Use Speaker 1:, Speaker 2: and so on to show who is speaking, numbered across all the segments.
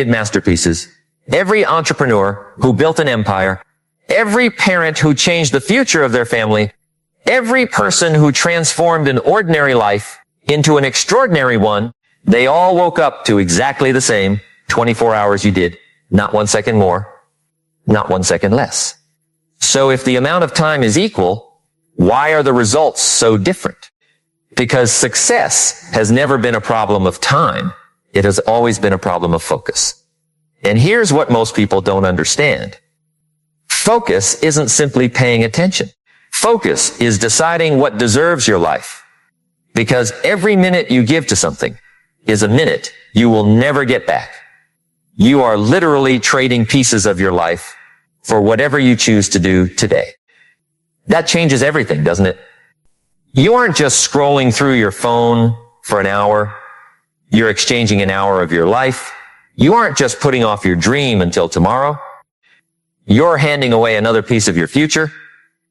Speaker 1: masterpieces, every entrepreneur who built an empire, every parent who changed the future of their family, every person who transformed an ordinary life into an extraordinary one, they all woke up to exactly the same 24 hours you did, not 1 second more, not 1 second less. So if the amount of time is equal, why are the results so different? Because success has never been a problem of time. It has always been a problem of focus. And here's what most people don't understand. Focus isn't simply paying attention. Focus is deciding what deserves your life. Because every minute you give to something is a minute you will never get back. You are literally trading pieces of your life for whatever you choose to do today. That changes everything, doesn't it? You aren't just scrolling through your phone for an hour. You're exchanging an hour of your life. You aren't just putting off your dream until tomorrow. You're handing away another piece of your future.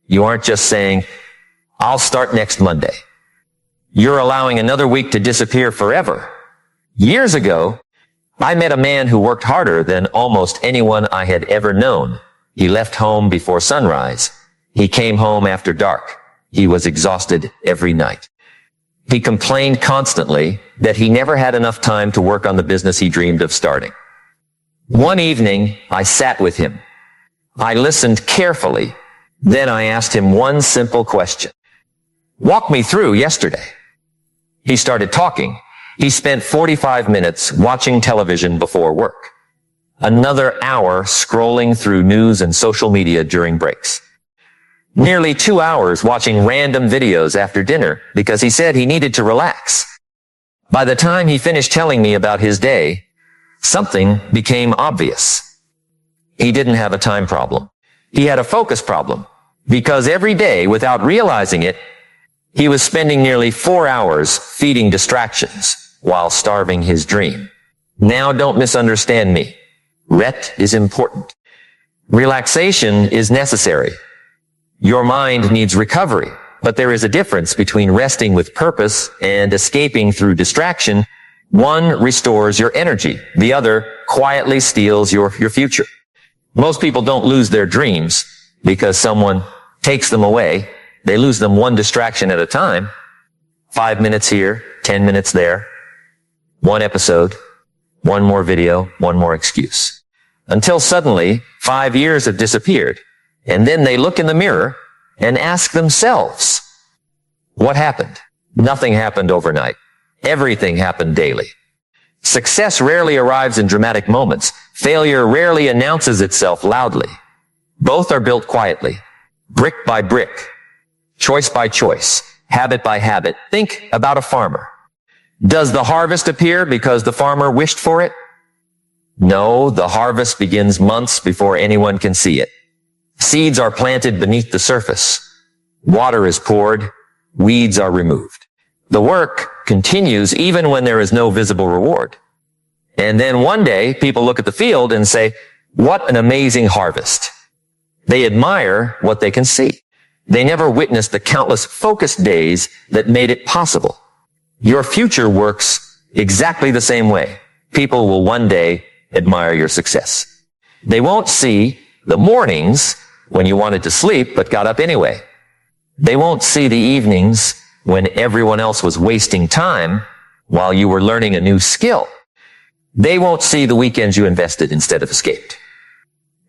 Speaker 1: You aren't just saying, I'll start next Monday. You're allowing another week to disappear forever. Years ago, I met a man who worked harder than almost anyone I had ever known. He left home before sunrise. He came home after dark. He was exhausted every night. He complained constantly that he never had enough time to work on the business he dreamed of starting. One evening, I sat with him. I listened carefully. Then I asked him one simple question. Walk me through yesterday. He started talking. He spent 45 minutes watching television before work. Another hour scrolling through news and social media during breaks. Nearly 2 hours watching random videos after dinner because he said he needed to relax. By the time he finished telling me about his day, something became obvious. He didn't have a time problem. He had a focus problem because every day, without realizing it, he was spending nearly 4 hours feeding distractions while starving his dream. Now don't misunderstand me. Rest is important. Relaxation is necessary. Your mind needs recovery, but there is a difference between resting with purpose and escaping through distraction. One restores your energy. The other quietly steals your future. Most people don't lose their dreams because someone takes them away. They lose them one distraction at a time. 5 minutes here, 10 minutes there. One episode, one more video, one more excuse. Until suddenly, 5 years have disappeared. And then they look in the mirror and ask themselves, what happened? Nothing happened overnight. Everything happened daily. Success rarely arrives in dramatic moments. Failure rarely announces itself loudly. Both are built quietly, brick by brick, choice by choice, habit by habit. Think about a farmer. Does the harvest appear because the farmer wished for it? No, the harvest begins months before anyone can see it. Seeds are planted beneath the surface. Water is poured. Weeds are removed. The work continues even when there is no visible reward. And then one day, people look at the field and say, what an amazing harvest. They admire what they can see. They never witnessed the countless focused days that made it possible. Your future works exactly the same way. People will one day admire your success. They won't see the mornings when you wanted to sleep but got up anyway. They won't see the evenings when everyone else was wasting time while you were learning a new skill. They won't see the weekends you invested instead of escaped.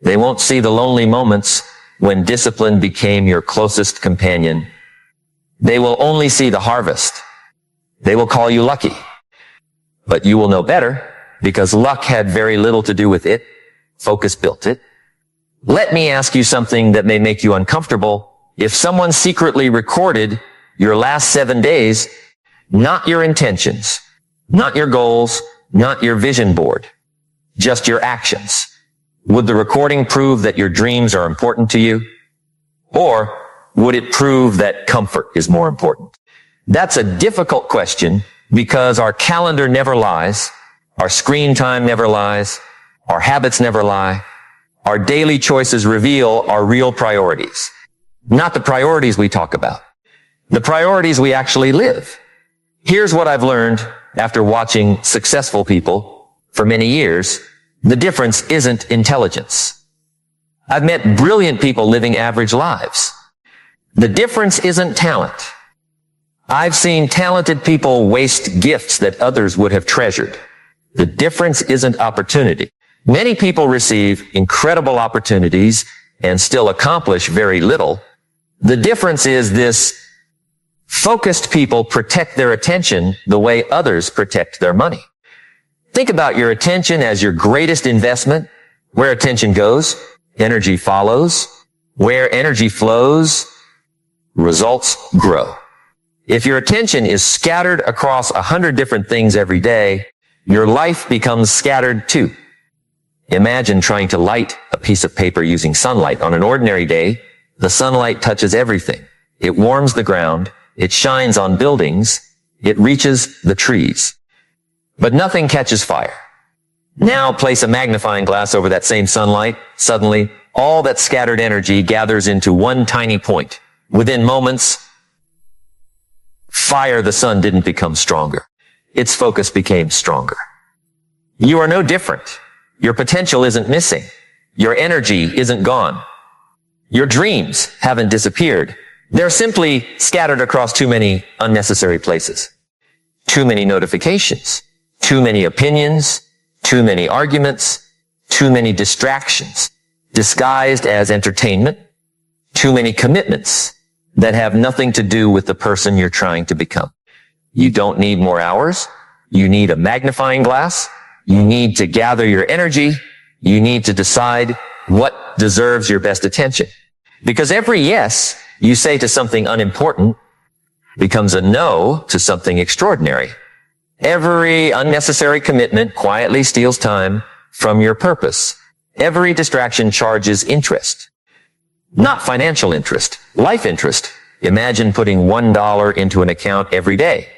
Speaker 1: They won't see the lonely moments when discipline became your closest companion. They will only see the harvest. They will call you lucky. But you will know better because luck had very little to do with it. Focus built it. Let me ask you something that may make you uncomfortable. If someone secretly recorded your last 7 days, not your intentions, not your goals, not your vision board, just your actions, would the recording prove that your dreams are important to you? Or would it prove that comfort is more important? That's a difficult question because our calendar never lies, our screen time never lies, our habits never lie. Our daily choices reveal our real priorities, not the priorities we talk about, the priorities we actually live. Here's what I've learned after watching successful people for many years. The difference isn't intelligence. I've met brilliant people living average lives. The difference isn't talent. I've seen talented people waste gifts that others would have treasured. The difference isn't opportunity. Many people receive incredible opportunities and still accomplish very little. The difference is this: focused people protect their attention the way others protect their money. Think about your attention as your greatest investment. Where attention goes, energy follows. Where energy flows, results grow. If your attention is scattered across 100 different things every day, your life becomes scattered too. Imagine trying to light a piece of paper using sunlight. On an ordinary day, the sunlight touches everything. It warms the ground. It shines on buildings. It reaches the trees. But nothing catches fire. Now place a magnifying glass over that same sunlight. Suddenly, all that scattered energy gathers into one tiny point. Within moments, the sun didn't become stronger. Its focus became stronger. You are no different. Your potential isn't missing. Your energy isn't gone. Your dreams haven't disappeared. They're simply scattered across too many unnecessary places. Too many notifications. Too many opinions. Too many arguments. Too many distractions disguised as entertainment. Too many commitments that have nothing to do with the person you're trying to become. You don't need more hours. You need a magnifying glass. You need to gather your energy. You need to decide what deserves your best attention. Because every yes you say to something unimportant becomes a no to something extraordinary. Every unnecessary commitment quietly steals time from your purpose. Every distraction charges interest. Not financial interest, life interest. Imagine putting $1 into an account every day.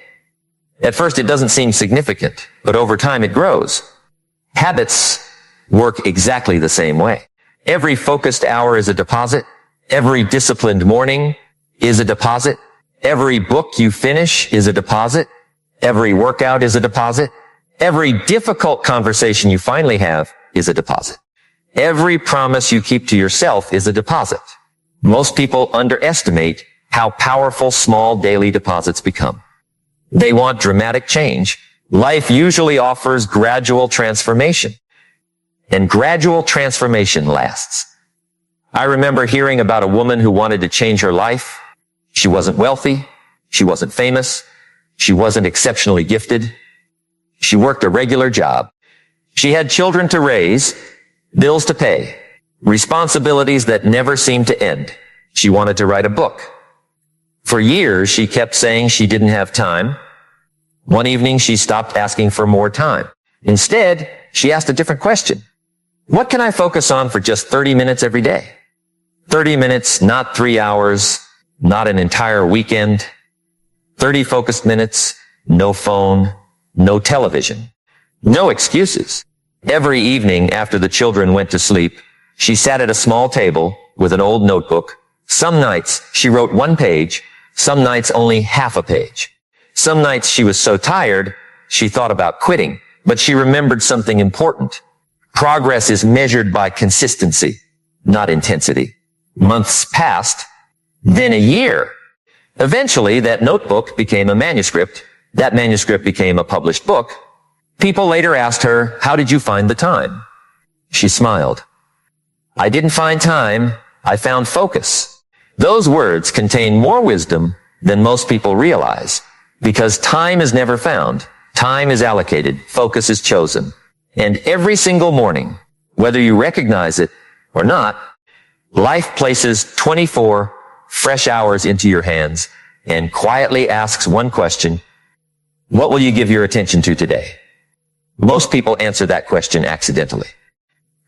Speaker 1: At first it doesn't seem significant, but over time it grows. Habits work exactly the same way. Every focused hour is a deposit. Every disciplined morning is a deposit. Every book you finish is a deposit. Every workout is a deposit. Every difficult conversation you finally have is a deposit. Every promise you keep to yourself is a deposit. Most people underestimate how powerful small daily deposits become. They want dramatic change. Life usually offers gradual transformation. And gradual transformation lasts. I remember hearing about a woman who wanted to change her life. She wasn't wealthy. She wasn't famous. She wasn't exceptionally gifted. She worked a regular job. She had children to raise, bills to pay, responsibilities that never seemed to end. She wanted to write a book. For years, she kept saying she didn't have time. One evening, she stopped asking for more time. Instead, she asked a different question. What can I focus on for just 30 minutes every day? 30 minutes, not 3 hours, not an entire weekend. 30 focused minutes, no phone, no television, no excuses. Every evening after the children went to sleep, she sat at a small table with an old notebook. Some nights she wrote 1 page, some nights only half a page. Some nights she was so tired, she thought about quitting, but she remembered something important. Progress is measured by consistency, not intensity. Months passed, then a year. Eventually, that notebook became a manuscript. That manuscript became a published book. People later asked her, "How did you find the time?" She smiled. "I didn't find time. I found focus." Those words contain more wisdom than most people realize. Because time is never found. Time is allocated. Focus is chosen. And every single morning, whether you recognize it or not, life places 24 fresh hours into your hands and quietly asks one question: what will you give your attention to today? Most people answer that question accidentally.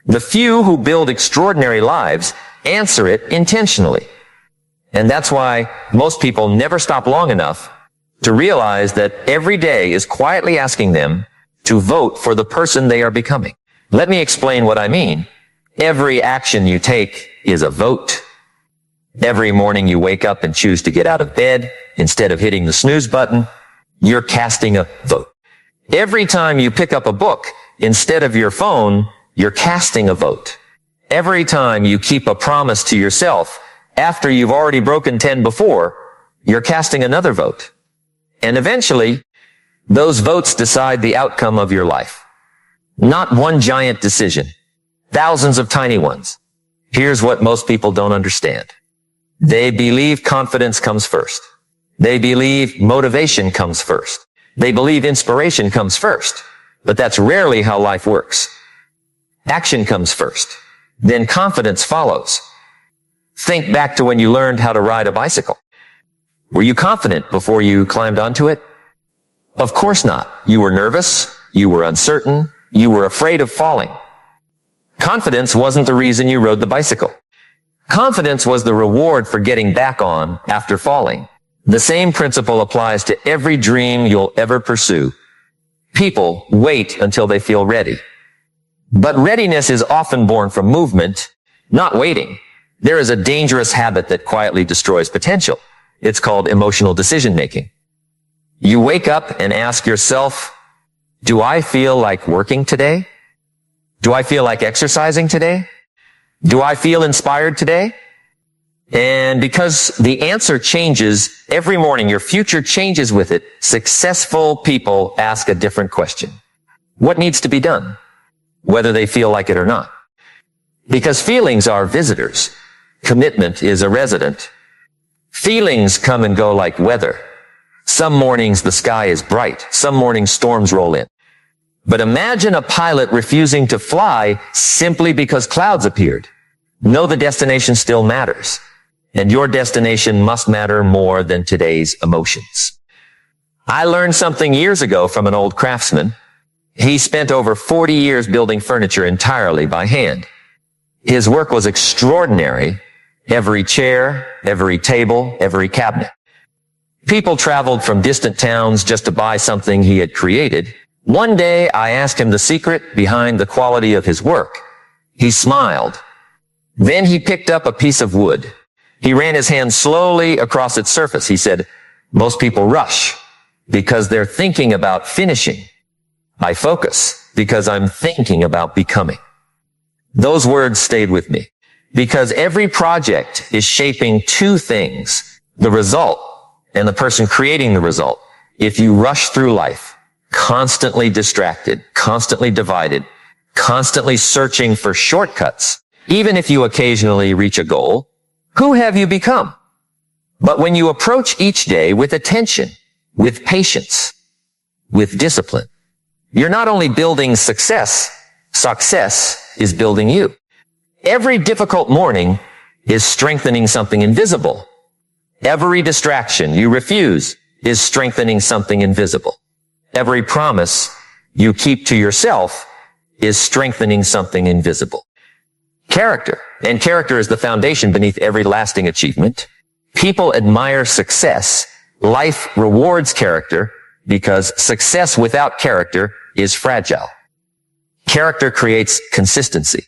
Speaker 1: The few who build extraordinary lives answer it intentionally. And that's why most people never stop long enough to realize that every day is quietly asking them to vote for the person they are becoming. Let me explain what I mean. Every action you take is a vote. Every morning you wake up and choose to get out of bed instead of hitting the snooze button, you're casting a vote. Every time you pick up a book instead of your phone, You're casting a vote. Every time you keep a promise to yourself after you've already broken 10 before, you're casting another vote. And eventually, those votes decide the outcome of your life. Not one giant decision. Thousands of tiny ones. Here's what most people don't understand. They believe confidence comes first. They believe motivation comes first. They believe inspiration comes first. But that's rarely how life works. Action comes first. Then confidence follows. Think back to when you learned how to ride a bicycle. Were you confident before you climbed onto it? Of course not. You were nervous. You were uncertain. You were afraid of falling. Confidence wasn't the reason you rode the bicycle. Confidence was the reward for getting back on after falling. The same principle applies to every dream you'll ever pursue. People wait until they feel ready. But readiness is often born from movement, not waiting. There is a dangerous habit that quietly destroys potential. It's called emotional decision making. You wake up and ask yourself, do I feel like working today? Do I feel like exercising today? Do I feel inspired today? And because the answer changes every morning, your future changes with it, successful people ask a different question. What needs to be done? Whether they feel like it or not. Because feelings are visitors. Commitment is a resident. Feelings come and go like weather. Some mornings the sky is bright. Some mornings storms roll in. But imagine a pilot refusing to fly simply because clouds appeared. Know the destination still matters. And your destination must matter more than today's emotions. I learned something years ago from an old craftsman. He spent over 40 years building furniture entirely by hand. His work was extraordinary. Every chair, every table, every cabinet. People traveled from distant towns just to buy something he had created. One day, I asked him the secret behind the quality of his work. He smiled. Then he picked up a piece of wood. He ran his hand slowly across its surface. He said, most people rush because they're thinking about finishing. I focus because I'm thinking about becoming. Those words stayed with me because every project is shaping two things, the result and the person creating the result. If you rush through life, constantly distracted, constantly divided, constantly searching for shortcuts, even if you occasionally reach a goal, who have you become? But when you approach each day with attention, with patience, with discipline, you're not only building success is building you. Every difficult morning is strengthening something invisible. Every distraction you refuse is strengthening something invisible. Every promise you keep to yourself is strengthening something invisible. Character. And character is the foundation beneath every lasting achievement. People admire success. Life rewards character because success without character is fragile. Character creates consistency.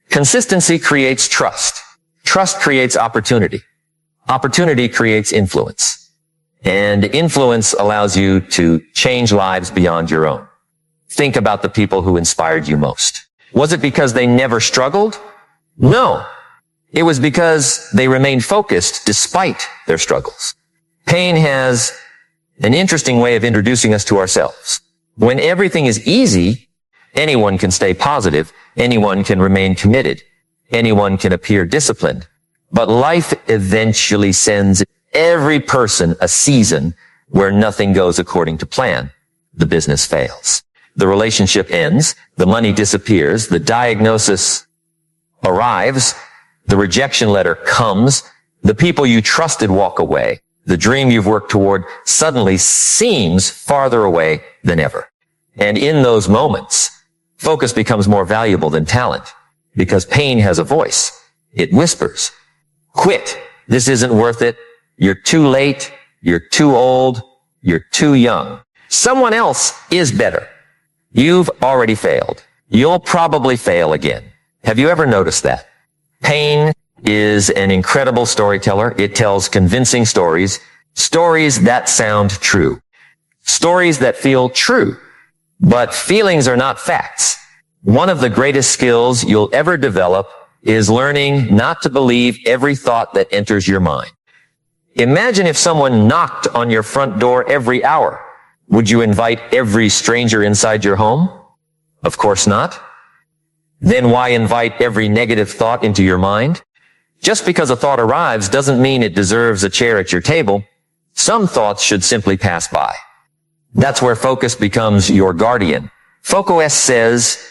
Speaker 1: Consistency creates trust. Trust creates opportunity. Opportunity creates influence. And influence allows you to change lives beyond your own. Think about the people who inspired you most. Was it because they never struggled? No. It was because they remained focused despite their struggles. Pain has an interesting way of introducing us to ourselves. When everything is easy, anyone can stay positive. Anyone can remain committed. Anyone can appear disciplined. But life eventually sends every person a season where nothing goes according to plan. The business fails. The relationship ends. The money disappears. The diagnosis arrives. The rejection letter comes. The people you trusted walk away. The dream you've worked toward suddenly seems farther away than ever. And in those moments, focus becomes more valuable than talent because pain has a voice. It whispers, quit. This isn't worth it. You're too late. You're too old. You're too young. Someone else is better. You've already failed. You'll probably fail again. Have you ever noticed that? Pain is an incredible storyteller. It tells convincing stories, stories that sound true, stories that feel true. But feelings are not facts. One of the greatest skills you'll ever develop is learning not to believe every thought that enters your mind. Imagine if someone knocked on your front door every hour. Would you invite every stranger inside your home? Of course not. Then why invite every negative thought into your mind? Just because a thought arrives doesn't mean it deserves a chair at your table. Some thoughts should simply pass by. That's where focus becomes your guardian. Focus says,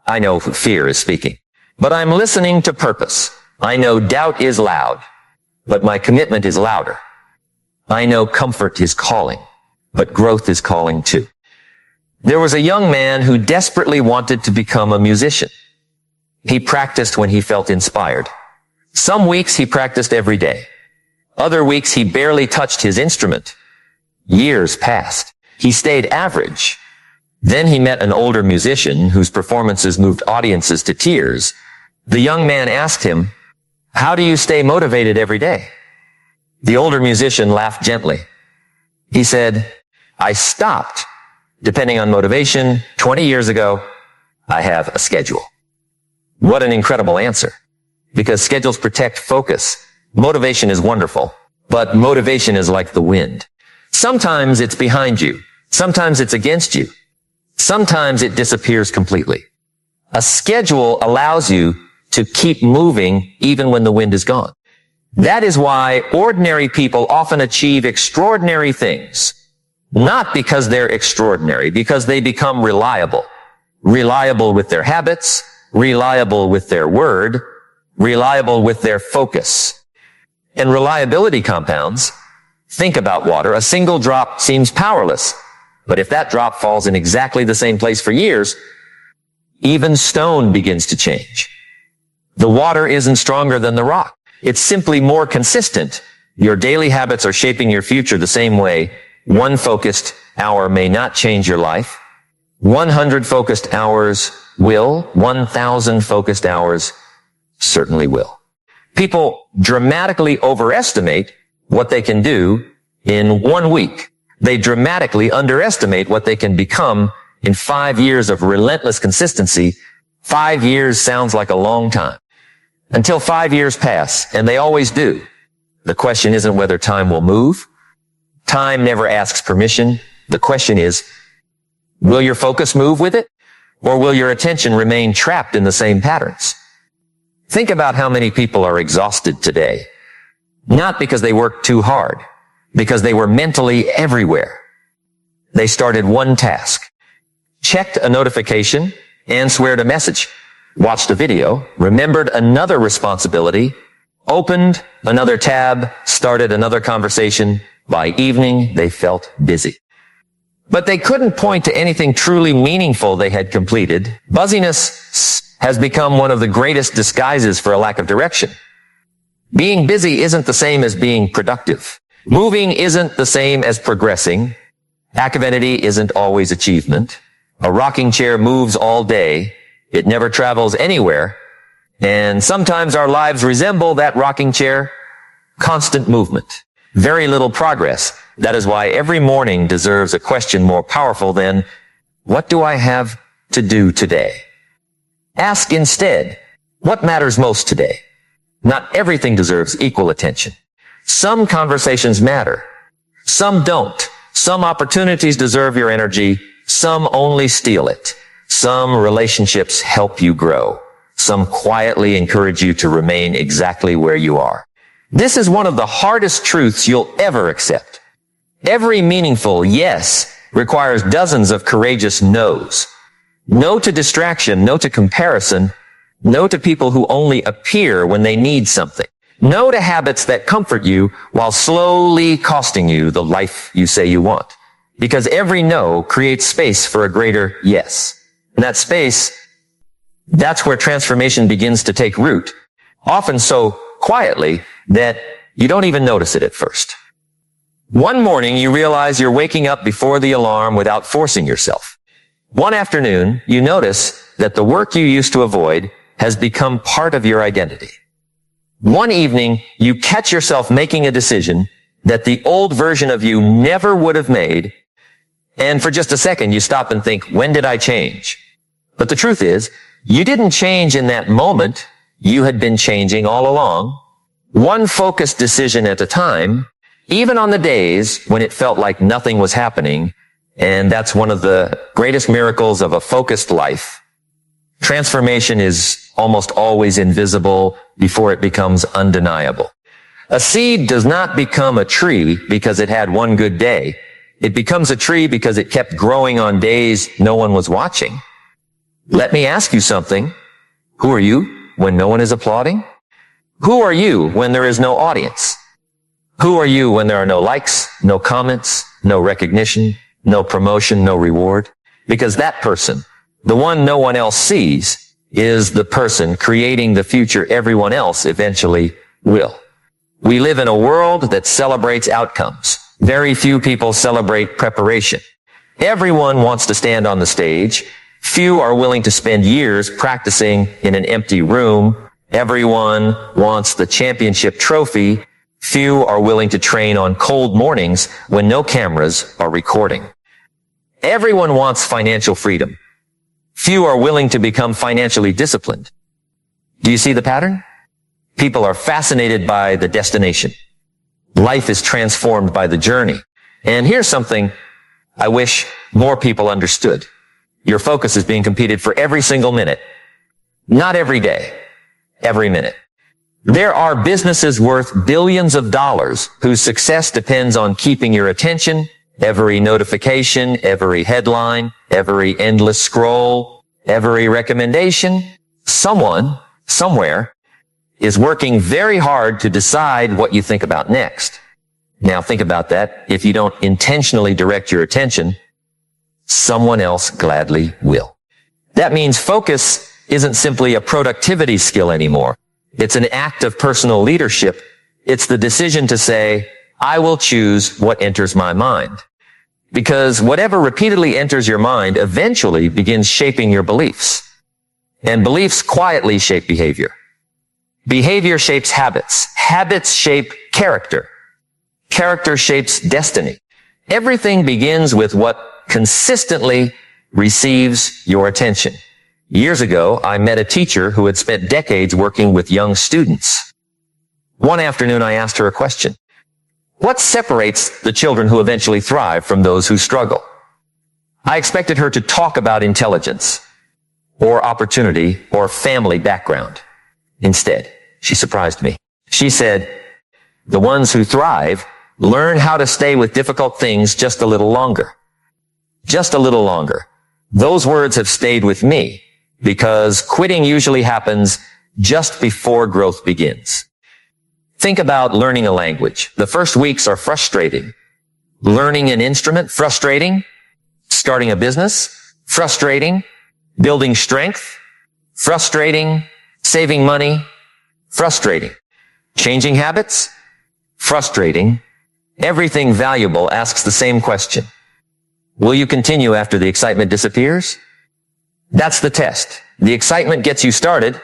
Speaker 1: I know fear is speaking, but I'm listening to purpose. I know doubt is loud, but my commitment is louder. I know comfort is calling, but growth is calling too. There was a young man who desperately wanted to become a musician. He practiced when he felt inspired. Some weeks he practiced every day. Other weeks he barely touched his instrument. Years passed. He stayed average. Then he met an older musician whose performances moved audiences to tears. The young man asked him, "How do you stay motivated every day?" The older musician laughed gently. He said, "I stopped depending on motivation 20 years ago. I have a schedule." What an incredible answer. Because schedules protect focus. Motivation is wonderful, but motivation is like the wind. Sometimes it's behind you. Sometimes it's against you. Sometimes it disappears completely. A schedule allows you to keep moving even when the wind is gone. That is why ordinary people often achieve extraordinary things. Not because they're extraordinary, because they become reliable. Reliable with their habits, reliable with their word, reliable with their focus. And reliability compounds. Think about water. A single drop seems powerless. But if that drop falls in exactly the same place for years, even stone begins to change. The water isn't stronger than the rock. It's simply more consistent. Your daily habits are shaping your future the same way. One focused hour may not change your life. 100 focused hours will. 1,000 focused hours certainly will. People dramatically overestimate what they can do in 1 week. They dramatically underestimate what they can become in 5 years of relentless consistency. 5 years sounds like a long time. Until 5 years pass, and they always do. The question isn't whether time will move. Time never asks permission. The question is, will your focus move with it? Or will your attention remain trapped in the same patterns? Think about how many people are exhausted today. Not because they worked too hard, because they were mentally everywhere. They started one task, checked a notification, answered a message, watched a video, remembered another responsibility, opened another tab, started another conversation. By evening, they felt busy. But they couldn't point to anything truly meaningful they had completed. Busyness has become one of the greatest disguises for a lack of direction. Being busy isn't the same as being productive. Moving isn't the same as progressing. Activity isn't always achievement. A rocking chair moves all day. It never travels anywhere. And sometimes our lives resemble that rocking chair. Constant movement. Very little progress. That is why every morning deserves a question more powerful than, what do I have to do today? Ask instead, what matters most today? Not everything deserves equal attention. Some conversations matter. Some don't. Some opportunities deserve your energy. Some only steal it. Some relationships help you grow. Some quietly encourage you to remain exactly where you are. This is one of the hardest truths you'll ever accept. Every meaningful yes requires dozens of courageous no's. No to distraction, no to comparison, no to people who only appear when they need something. No to habits that comfort you while slowly costing you the life you say you want. Because every no creates space for a greater yes. And that space, that's where transformation begins to take root. Often so quietly that you don't even notice it at first. One morning you realize you're waking up before the alarm without forcing yourself. One afternoon you notice that the work you used to avoid has become part of your identity. One evening you catch yourself making a decision that the old version of you never would have made, and for just a second you stop and think, when did I change? But the truth is, you didn't change in that moment. You had been changing all along, one focused decision at a time, even on the days when it felt like nothing was happening. And that's one of the greatest miracles of a focused life. Transformation is almost always invisible before it becomes undeniable. A seed does not become a tree because it had one good day. It becomes a tree because it kept growing on days no one was watching. Let me ask you something. Who are you when no one is applauding? Who are you when there is no audience? Who are you when there are no likes, no comments, no recognition, no promotion, no reward? Because that person, the one no one else sees, is the person creating the future everyone else eventually will. We live in a world that celebrates outcomes. Very few people celebrate preparation. Everyone wants to stand on the stage. Few are willing to spend years practicing in an empty room. Everyone wants the championship trophy. Few are willing to train on cold mornings when no cameras are recording. Everyone wants financial freedom. Few are willing to become financially disciplined. Do you see the pattern? People are fascinated by the destination. Life is transformed by the journey. And here's something I wish more people understood. Your focus is being competed for every single minute. Not every day, every minute. There are businesses worth billions of dollars whose success depends on keeping your attention, every notification, every headline, every endless scroll, every recommendation. Someone, somewhere, is working very hard to decide what you think about next. Now think about that. If you don't intentionally direct your attention, someone else gladly will. That means focus isn't simply a productivity skill anymore. It's an act of personal leadership. It's the decision to say, I will choose what enters my mind. Because whatever repeatedly enters your mind eventually begins shaping your beliefs. And beliefs quietly shape behavior. Behavior shapes habits. Habits shape character. Character shapes destiny. Everything begins with what consistently receives your attention. Years ago, I met a teacher who had spent decades working with young students. One afternoon, I asked her a question. What separates the children who eventually thrive from those who struggle? I expected her to talk about intelligence, or opportunity, or family background. Instead, she surprised me. She said, the ones who thrive learn how to stay with difficult things just a little longer. Just a little longer. Those words have stayed with me because quitting usually happens just before growth begins. Think about learning a language. The first weeks are frustrating. Learning an instrument, frustrating. Starting a business, frustrating. Building strength, frustrating. Saving money, frustrating. Changing habits, frustrating. Everything valuable asks the same question. Will you continue after the excitement disappears? That's the test. The excitement gets you started.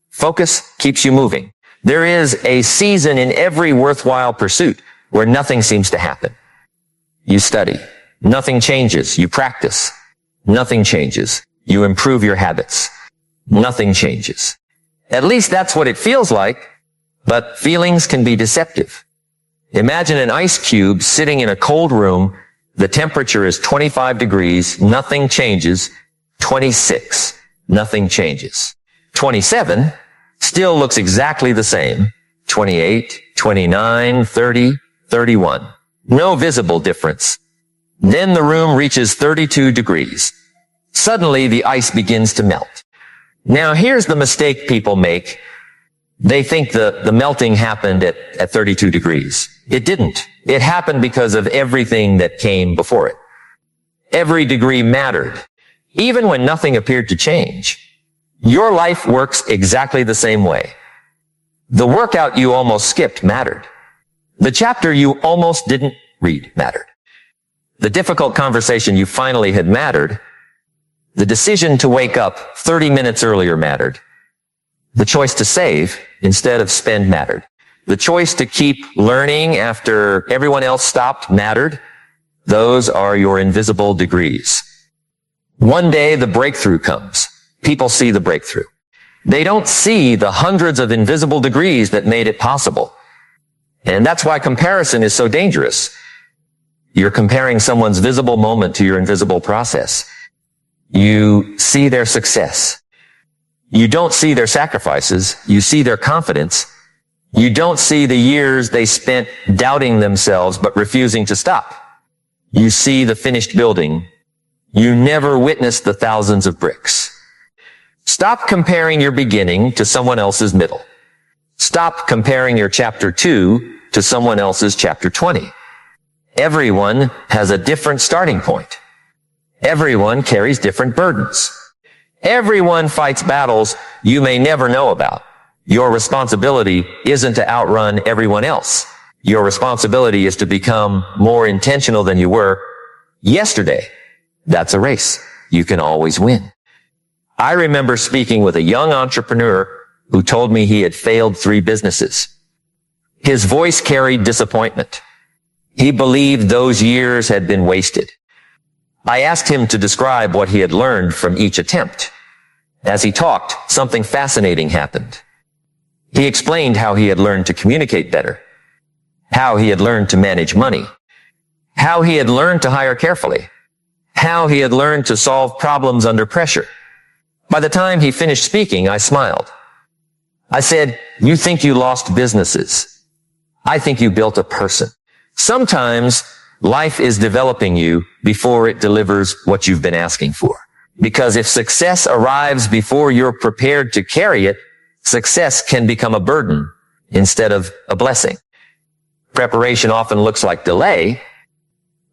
Speaker 1: Focus keeps you moving. There is a season in every worthwhile pursuit where nothing seems to happen. You study. Nothing changes. You practice. Nothing changes. You improve your habits. Nothing changes. At least that's what it feels like, but feelings can be deceptive. Imagine an ice cube sitting in a cold room. The temperature is 25 degrees. Nothing changes. 26. Nothing changes. 27 still looks exactly the same. 28, 29, 30, 31. No visible difference. Then the room reaches 32 degrees. Suddenly the ice begins to melt. Now here's the mistake people make. They think the melting happened at 32 degrees. It didn't. It happened because of everything that came before it. Every degree mattered. Even when nothing appeared to change. Your life works exactly the same way. The workout you almost skipped mattered. The chapter you almost didn't read mattered. The difficult conversation you finally had mattered. The decision to wake up 30 minutes earlier mattered. The choice to save instead of spend mattered. The choice to keep learning after everyone else stopped mattered. Those are your invisible degrees. One day the breakthrough comes. People see the breakthrough. They don't see the hundreds of invisible degrees that made it possible. And that's why comparison is so dangerous. You're comparing someone's visible moment to your invisible process. You see their success. You don't see their sacrifices. You see their confidence. You don't see the years they spent doubting themselves but refusing to stop. You see the finished building. You never witnessed the thousands of bricks. Stop comparing your beginning to someone else's middle. Stop comparing your chapter 2 to someone else's chapter 20. Everyone has a different starting point. Everyone carries different burdens. Everyone fights battles you may never know about. Your responsibility isn't to outrun everyone else. Your responsibility is to become more intentional than you were yesterday. That's a race. You can always win. I remember speaking with a young entrepreneur who told me he had failed 3 businesses. His voice carried disappointment. He believed those years had been wasted. I asked him to describe what he had learned from each attempt. As he talked, something fascinating happened. He explained how he had learned to communicate better, how he had learned to manage money, how he had learned to hire carefully, how he had learned to solve problems under pressure. By the time he finished speaking, I smiled. I said, "You think you lost businesses. I think you built a person." Sometimes life is developing you before it delivers what you've been asking for. Because if success arrives before you're prepared to carry it, success can become a burden instead of a blessing. Preparation often looks like delay,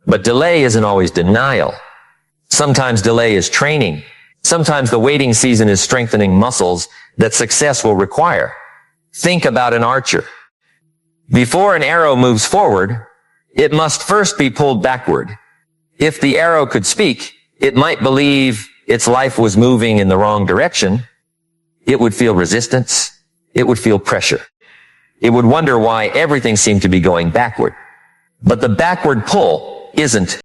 Speaker 1: but delay isn't always denial. Sometimes delay is training. Sometimes the waiting season is strengthening muscles that success will require. Think about an archer. Before an arrow moves forward, it must first be pulled backward. If the arrow could speak, it might believe its life was moving in the wrong direction. It would feel resistance. It would feel pressure. It would wonder why everything seemed to be going backward. But the backward pull isn't